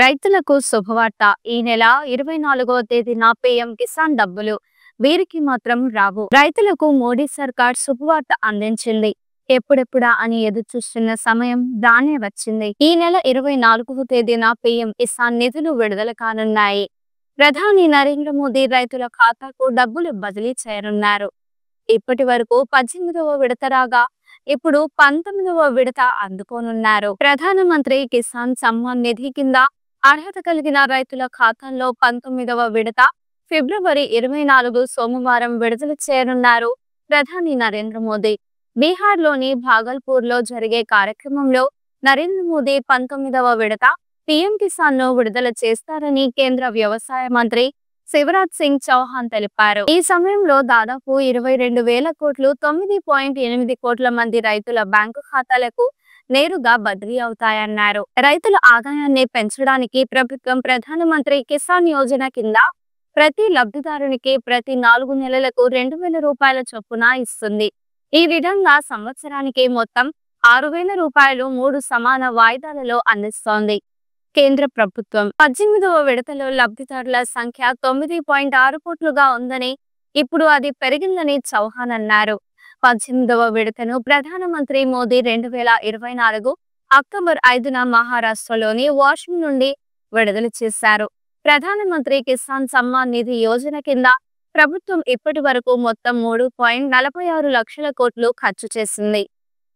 రైతులకు శుభవార్త. ఈ నెల 24వ తేదీన పీఎం కిసాన్ డబ్బులు వీరికి మాత్రం రావు. రైతులకు మోడీ సర్కార్ శుభవార్త అందించింది. ఎప్పుడెప్పుడా అని ఎదురుచూస్తున్న సమయం రానే వచ్చింది. ఈ నెల 24వ తేదీన పీఎం కిసాన్ నిధులు విడుదల కానున్నాయి. ప్రధాని నరేంద్ర మోదీ రైతుల ఖాతాకు డబ్బులు బదిలీ చేయనున్నారు. ఇప్పటి వరకు 18వ విడత రాగా ఇప్పుడు 19వ విడత అందుకోనున్నారు. ప్రధానమంత్రి కిసాన్ సమ్మాన్ నిధి కింద అర్హత కలిగిన రైతుల ఖాతాల్లో 19వ విడత ఫిబ్రవరి 24 సోమవారం విడుదల చేయనున్నారు ప్రధాని నరేంద్ర మోదీ. బీహార్లోని భాగల్పూర్లో జరిగే కార్యక్రమంలో నరేంద్ర మోదీ 19వ విడత పీఎం కిసాన్ ను విడుదల చేస్తారని కేంద్ర వ్యవసాయ మంత్రి శివరాజ్ సింగ్ చౌహాన్ తెలిపారు. ఈ సమయంలో దాదాపు 22,000 కోట్లు 9.8 కోట్ల మంది రైతుల బ్యాంకు ఖాతాలకు నేరుగా బదిలీ అవుతాయన్నారు. రైతుల ఆదాయాన్ని పెంచడానికి ప్రభుత్వం ప్రధానమంత్రి కిసాన్ యోజన కింద ప్రతి లబ్ధిదారునికి ప్రతి 4 నెలలకు 2,000 రూపాయల చొప్పున ఇస్తుంది. ఈ విధంగా సంవత్సరానికి మొత్తం 6,000 రూపాయలు 3 సమాన వాయిదాలలో అందిస్తోంది కేంద్ర ప్రభుత్వం. 18వ విడతలో లబ్ధిదారుల సంఖ్య 9.6 కోట్లుగా ఉందని, ఇప్పుడు అది పెరిగిందని చౌహాన్ అన్నారు. 18వ విడతను ప్రధానమంత్రి మోదీ 2024 అక్టోబర్ 5న మహారాష్ట్రలోని వాషిం నుండి విడుదల చేశారు. ప్రధానమంత్రి కిసాన్ సమ్మాన్ నిధి యోజన కింద ప్రభుత్వం ఇప్పటి వరకు మొత్తం 3.46 లక్షల కోట్లు ఖర్చు చేసింది.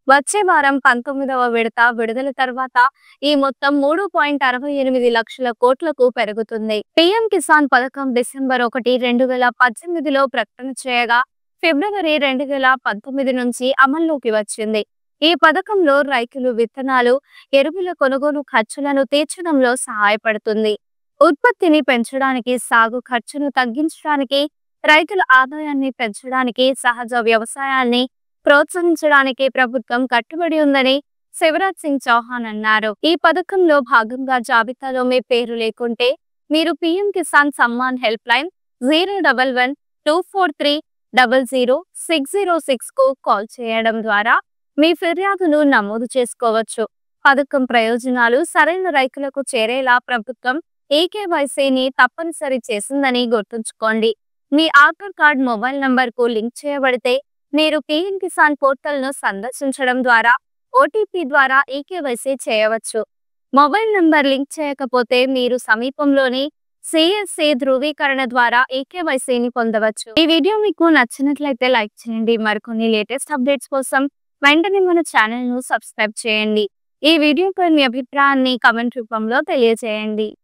వచ్చే వారం 19వ విడత విడుదల తర్వాత ఈ మొత్తం 3.68 లక్షల కోట్లకు పెరుగుతుంది. పీఎం కిసాన్ పథకం డిసెంబర్ 1, 2018లో ప్రకటన చేయగా ఫిబ్రవరి 2019 నుంచి అమల్లోకి వచ్చింది. ఈ పథకంలో రైతులు విత్తనాలు, ఎరువుల కొనుగోలు ఖర్చులను తీర్చడంలో సహాయపడుతుంది. ఉత్పత్తిని పెంచడానికి, సాగు ఖర్చును తగ్గించడానికి, రైతుల ఆదాయాన్ని పెంచడానికి, సహజ వ్యవసాయాన్ని ప్రోత్సహించడానికి ప్రభుత్వం కట్టుబడి ఉందని శివరాజ్ సింగ్ చౌహాన్ అన్నారు. ఈ పథకంలో భాగంగా జాబితాలో మీ పేరు లేకుంటే మీరు PM Kisan Samman help line 011-243-00-606 కు కాల్ చేయడం ద్వారా మీ ఫిర్యాదును నమోదు చేసుకోవచ్చు. పథకం ప్రయోజనాలు సరైన రైతులకు చేరేలా ప్రభుత్వం ఈకేవైసీని తప్పనిసరి చేసిందని గుర్తుంచుకోండి. మీ ఆధార్ కార్డ్ మొబైల్ నంబర్కు లింక్ చేయబడితే మీరు పీఎం కిసాన్ పోర్టల్ను సందర్శించడం ద్వారా ఓటీపీ ద్వారా ఈకేవైసీ చేయవచ్చు. మొబైల్ నంబర్ లింక్ చేయకపోతే మీరు సమీపంలోని సిఎస్సి ధృవీకరణ ద్వారా ఈకేవైసీని పొందవచ్చు. ఈ వీడియో మీకు నచ్చినట్లయితే లైక్ చేయండి. మరికొన్ని లేటెస్ట్ అప్డేట్స్ కోసం వెంటనే మన ఛానల్ను సబ్స్క్రైబ్ చేయండి. ఈ వీడియోపై మీ అభిప్రాయాన్ని కామెంట్ రూపంలో తెలియజేయండి.